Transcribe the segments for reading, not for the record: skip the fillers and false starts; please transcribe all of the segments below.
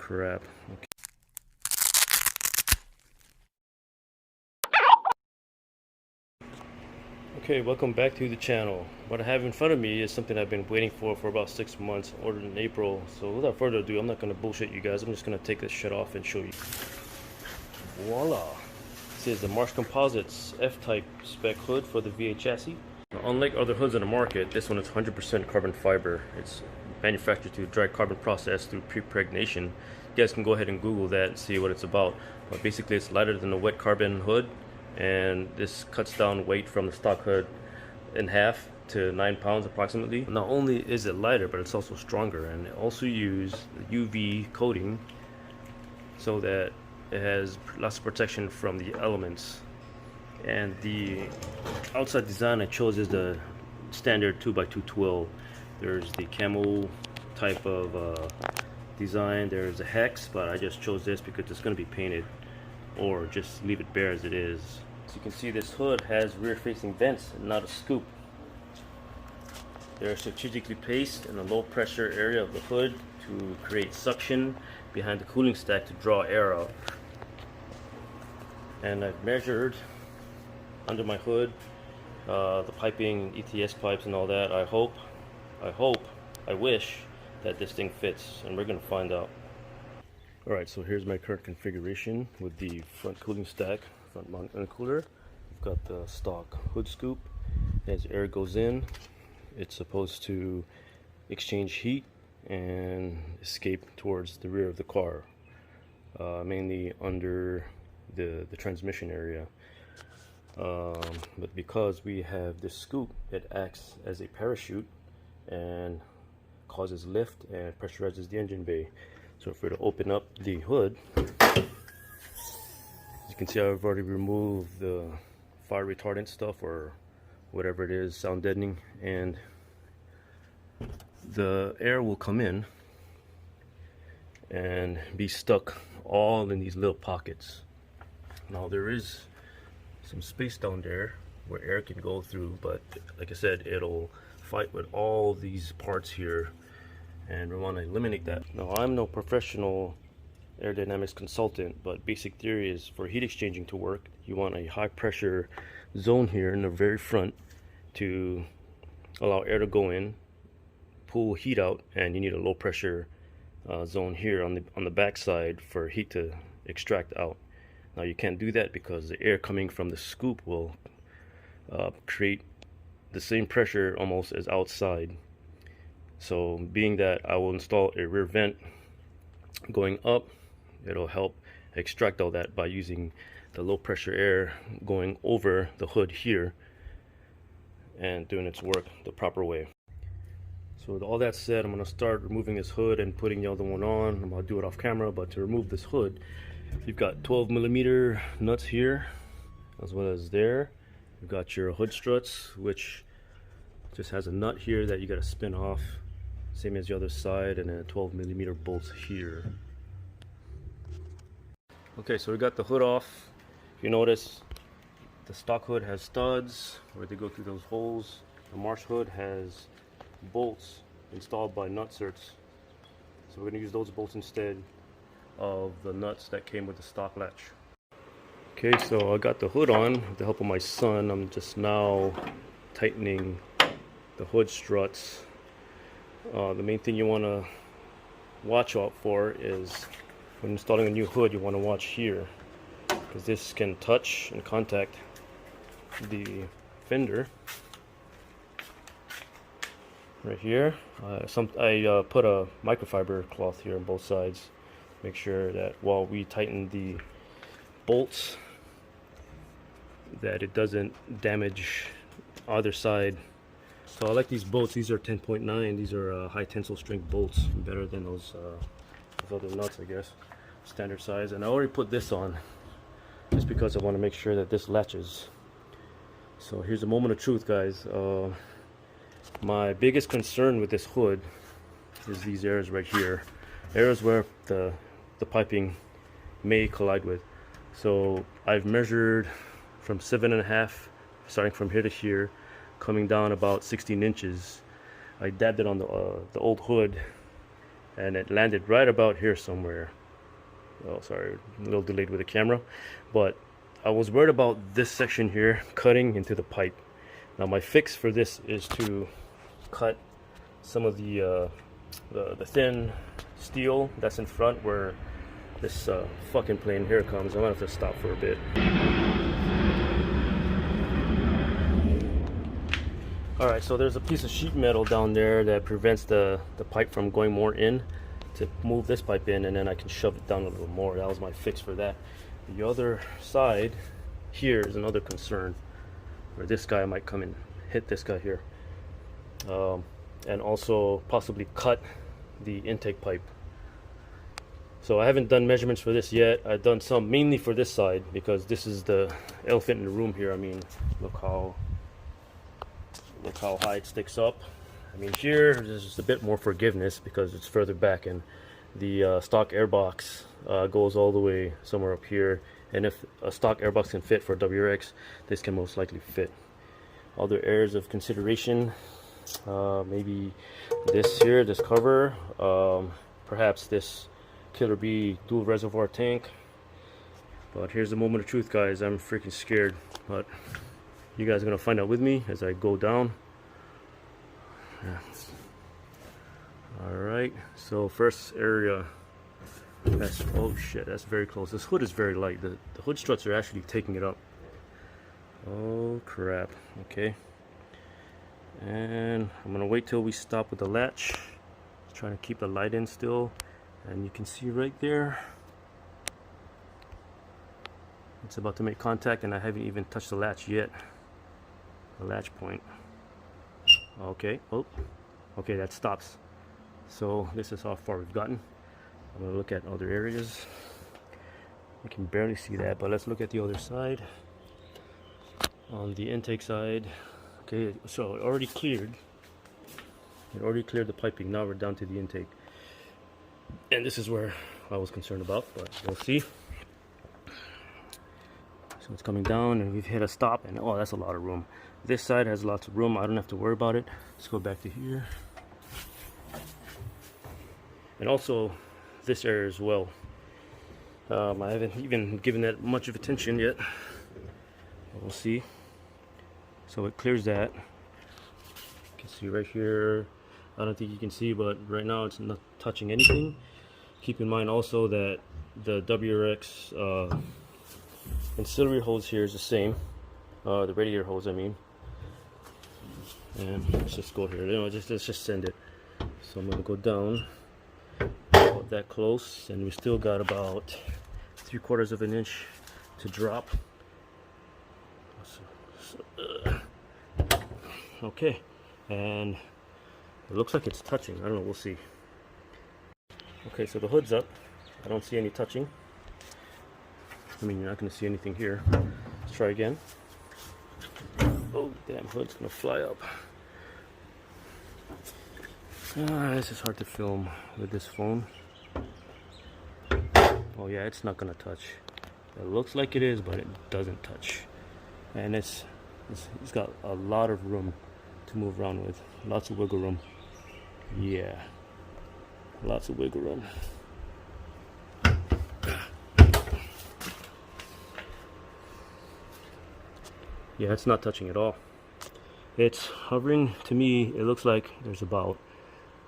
crap. Okay, welcome back to the channel. What I have in front of me is something I've been waiting for about 6 months, ordered in April. So without further ado, I'm not going to bullshit you guys. I'm just going to take this shit off and show you. Voila! This is the Marsh Composites F-type spec hood for the V8 chassis. Now, unlike other hoods on the market, this one is 100% carbon fiber. It's manufactured through dry carbon process through prepregnation. You guys can go ahead and Google that and see what it's about. But basically it's lighter than a wet carbon hood, and this cuts down weight from the stock hood in half to 9 pounds approximately. Not only is it lighter, but it's also stronger, and it also uses the UV coating so that it has lots of protection from the elements. And the outside design I chose is the standard 2x2 twill. There's the camo type of design, there's a hex, but I just chose this because it's going to be painted, or just leave it bare as it is. As you can see, this hood has rear facing vents and not a scoop. They're strategically placed in a low pressure area of the hood to create suction behind the cooling stack to draw air out. And I've measured under my hood the piping, ETS pipes and all that. I wish that this thing fits, and we're gonna find out. Alright, so here's my current configuration with the front cooling stack, front mount intercooler. We've got the stock hood scoop. As air goes in, it's supposed to exchange heat and escape towards the rear of the car, mainly under the transmission area. But because we have this scoop, it acts as a parachute and causes lift and pressurizes the engine bay. So if we were to open up the hood, as you can see, I've already removed the fire retardant stuff or whatever it is, sound deadening, and the air will come in and be stuck all in these little pockets. Now there is some space down there where air can go through, but like I said, it'll fight with all these parts here, and we want to eliminate that. Now, I'm no professional aerodynamics consultant, but basic theory is for heat exchanging to work, you want a high pressure zone here in the very front to allow air to go in, pull heat out, and you need a low pressure zone here on the back side for heat to extract out. Now you can't do that because the air coming from the scoop will create the same pressure almost as outside. So being that I will install a rear vent going up, it'll help extract all that by using the low pressure air going over the hood here and doing its work the proper way. So with all that said, I'm going to start removing this hood and putting the other one on. I'm going to do it off camera, but to remove this hood, you've got 12mm nuts here as well as there. You've got your hood struts, which just has a nut here that you got to spin off, same as the other side, and then 12mm bolts here. Okay, so we got the hood off. If you notice, the stock hood has studs where they go through those holes. The Marsh hood has bolts installed by nutserts, so we're going to use those bolts instead of the nuts that came with the stock latch. Okay, so I got the hood on with the help of my son. I'm just now tightening the hood struts. The main thing you want to watch out for is when installing a new hood, you want to watch here, because this can touch and contact the fender right here. I put a microfiber cloth here on both sides. Make sure that while we tighten the bolts, that it doesn't damage either side. So I like these bolts. These are 10.9. These are high tensile strength bolts, better than those other nuts, I guess, standard size. And I already put this on just because I want to make sure that this latches. So here's a moment of truth, guys. My biggest concern with this hood is these areas right here. Areas where the piping may collide with. So I've measured from 7.5, starting from here to here, coming down about 16 inches. I dabbed it on the old hood, and it landed right about here somewhere. Oh, sorry, a little delayed with the camera, but I was worried about this section here cutting into the pipe. Now my fix for this is to cut some of the thin steel that's in front where this fucking plane here comes. I'm gonna have to stop for a bit. Alright, so there's a piece of sheet metal down there that prevents the pipe from going more in, to move this pipe in, and then I can shove it down a little more. That was my fix for that. The other side here is another concern, where this guy might come and hit this guy here, and also possibly cut the intake pipe. So I haven't done measurements for this yet. I've done some mainly for this side because this is the elephant in the room here. I mean, look how high it sticks up. I mean, here there's just a bit more forgiveness because it's further back, and the stock airbox goes all the way somewhere up here. And if a stock airbox can fit for WRX, this can most likely fit. Other areas of consideration, maybe this here, this cover, perhaps this Killer Bee dual reservoir tank. But here's the moment of truth, guys. I'm freaking scared, but you guys are gonna find out with me as I go down. Yeah. All right, so first area, that's, oh shit, that's very close. This hood is very light. The hood struts are actually taking it up. Oh crap. Okay, and I'm gonna wait till we stop with the latch. Trying to keep the light in still, and you can see right there it's about to make contact, and I haven't even touched the latch yet. The latch point. Okay, oh, okay, that stops. So this is how far we've gotten. I'm gonna look at other areas. You can barely see that, but let's look at the other side. On the intake side, okay, so it already cleared. It already cleared the piping. Now we're down to the intake, and this is where I was concerned about, but we'll see. So it's coming down, and we've hit a stop, and oh, that's a lot of room. This side has lots of room. I don't have to worry about it. Let's go back to here, and also this area as well. I haven't even given that much of attention yet. We'll see. So it clears that. You can see right here. I don't think you can see, but right now it's not touching anything. Keep in mind also that the WRX ancillary hose here is the same. The radiator hose, I mean. And let's just go here. Let's just send it. So I'm gonna go down about that close, and we still got about 3/4 of an inch to drop. Okay, and it looks like it's touching. I don't know, we'll see. Okay, so the hood's up. I don't see any touching. I mean, you're not going to see anything here. Let's try again. Oh, damn, hood's going to fly up. This is hard to film with this phone. Oh yeah, it's not going to touch. It looks like it is, but it doesn't touch. And it's got a lot of room to move around with. Lots of wiggle room. Yeah, lots of wiggle room. Yeah, it's not touching at all. It's hovering. To me, it looks like there's about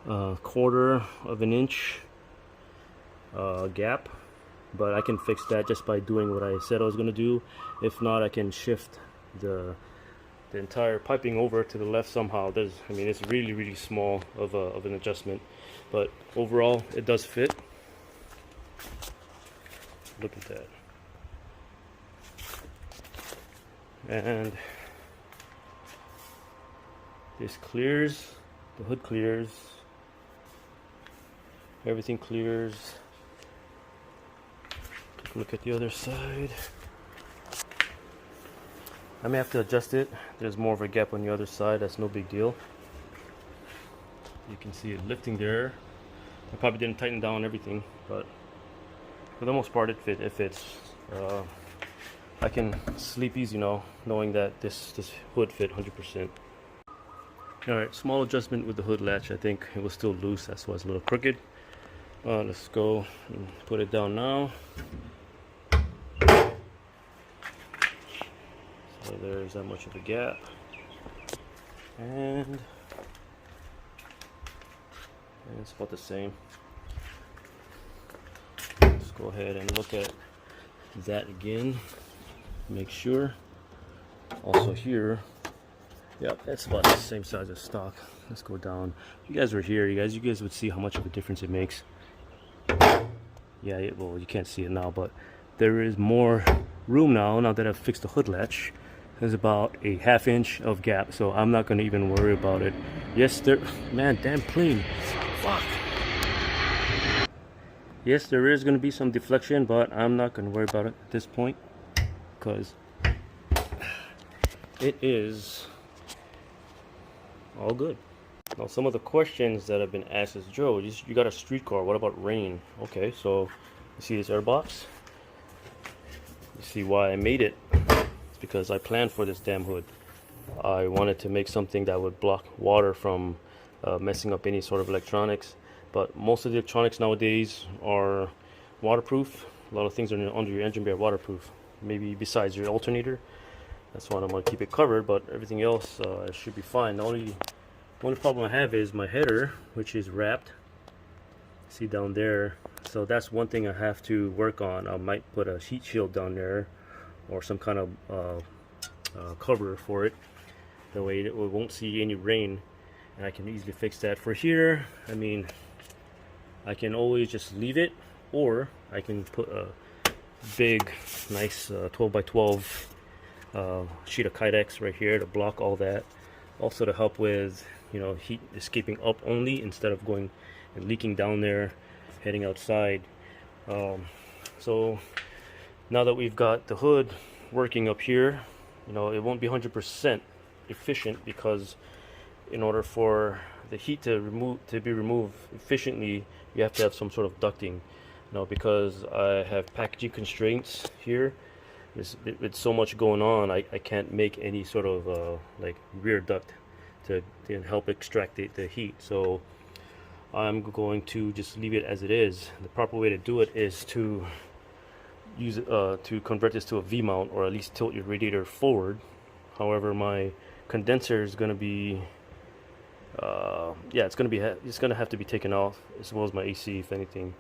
1/4 of an inch gap, but I can fix that just by doing what I said I was going to do. If not, I can shift the entire piping over to the left somehow. I mean, it's really small of an adjustment, but overall it does fit. Look at that. And this clears, the hood clears, everything clears. Take a look at the other side. I may have to adjust it. There's more of a gap on the other side. That's no big deal. You can see it lifting there. I probably didn't tighten down everything, but for the most part it fits. I can sleep easy now knowing that this hood fit 100%. Alright, small adjustment with the hood latch. I think it was still loose, that's why it's a little crooked. Let's go and put it down now. So there's that much of a gap, and it's about the same. Let's go ahead and look at that again, make sure. Also here, yep, that's about the same size as stock. Let's go down. If you guys were here, you guys would see how much of a difference it makes. Yeah, well, you can't see it now, but there is more room now that I've fixed the hood latch. There's about a 1/2 inch of gap, so I'm not going to even worry about it. Yes, man, damn plane. Fuck. Yes, there is going to be some deflection, but I'm not going to worry about it at this point, because it is all good. Now, some of the questions that have been asked is, Joe, you got a street car, what about rain? Okay, so you see this air box? You see why I made it? It's because I planned for this damn hood. I wanted to make something that would block water from messing up any sort of electronics. But most of the electronics nowadays are waterproof. A lot of things are under your engine bay are waterproof. Maybe besides your alternator. That's why I'm going to keep it covered, but everything else should be fine. The only problem I have is my header, which is wrapped. See down there. So that's one thing I have to work on. I might put a heat shield down there or some kind of cover for it. That way it won't see any rain, and I can easily fix that. For here, I mean, I can always just leave it, or I can put a big, nice 12 by 12 sheet of Kydex right here to block all that. Also to help with, you know, heat escaping up only instead of going and leaking down there, heading outside. So now that we've got the hood working up here, you know, it won't be 100% efficient, because in order for the heat to be removed efficiently, you have to have some sort of ducting. Now, because I have packaging constraints here, with so much going on, I can't make any sort of like rear duct to help extract the heat. So I'm going to just leave it as it is. The proper way to do it is to use it to convert this to a V mount, or at least tilt your radiator forward. However, my condenser is going to be yeah, it's going to have to be taken off, as well as my AC, if anything.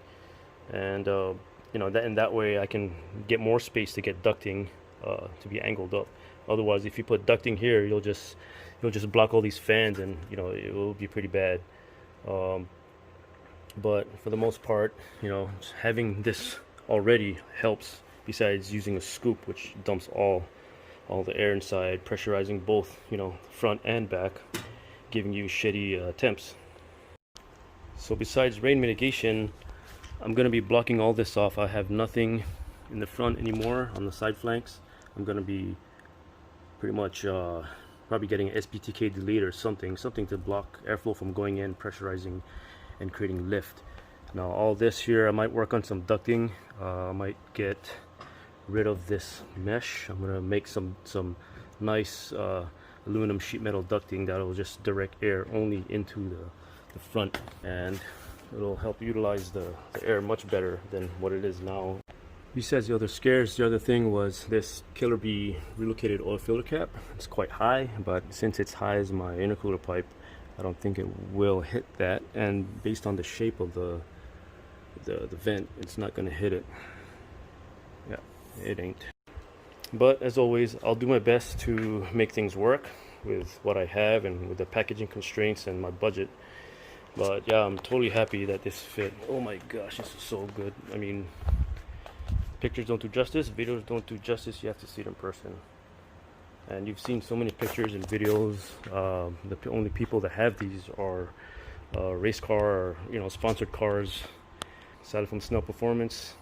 And you know, that way I can get more space to get ducting to be angled up. Otherwise, if you put ducting here, you'll just block all these fans, and you know, it will be pretty bad. But for the most part, you know, having this already helps, besides using a scoop which dumps all the air inside, pressurizing both, you know, front and back, giving you shitty temps. So besides rain mitigation, I'm going to be blocking all this off. I have nothing in the front anymore on the side flanks. I'm going to be pretty much probably getting an SBTK delete or something to block airflow from going in, pressurizing and creating lift. Now all this here, I might work on some ducting. I might get rid of this mesh. I'm going to make some nice aluminum sheet metal ducting that will just direct air only into the front, and it'll help utilize the air much better than what it is now. Besides the other scares, the other thing was this Killer Bee relocated oil filter cap. It's quite high, but since it's high as my intercooler pipe, I don't think it will hit that, and based on the shape of the vent, it's not going to hit it. Yeah, it ain't. But as always, I'll do my best to make things work with what I have and with the packaging constraints and my budget. But yeah, I'm totally happy that this fit. Oh my gosh, this is so good. I mean, pictures don't do justice, videos don't do justice. You have to see it in person. And you've seen so many pictures and videos. The only people that have these are race car or, you know, sponsored cars. Sally from Snell Performance.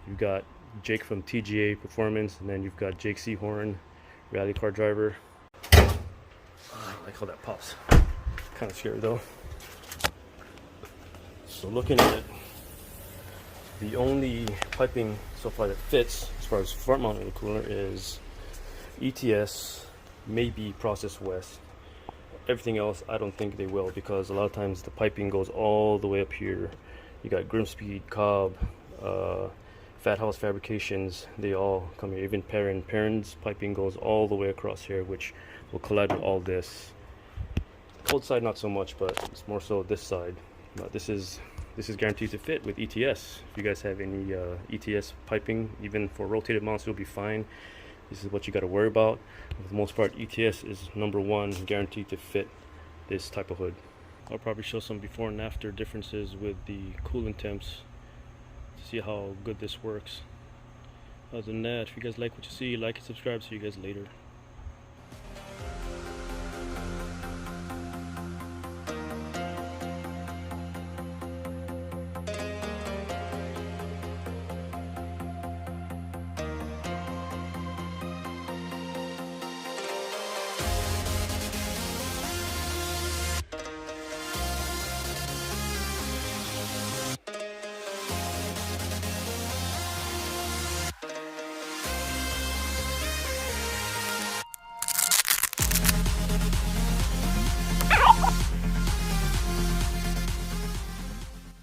You've got Jake from TGA Performance, and then you've got Jake Seahorn, rally car driver. I like how that pops. Kind of scary though. So looking at it, the only piping so far that fits as far as front mount intercooler is ETS, maybe Process West. Everything else I don't think they will, because a lot of times the piping goes all the way up here, You got Grimspeed, Cobb, Fat House Fabrications, they all come here. Even Perrin's piping goes all the way across here, which will collide with all this. Cold side not so much, but it's more so this side. But this is guaranteed to fit with ETS. If you guys have any ETS piping, even for rotated mounts, it'll be fine. This is what you got to worry about. For the most part, ETS is #1, guaranteed to fit this type of hood. I'll probably show some before and after differences with the coolant temps to see how good this works. Other than that, if you guys like what you see, like and subscribe. See you guys later.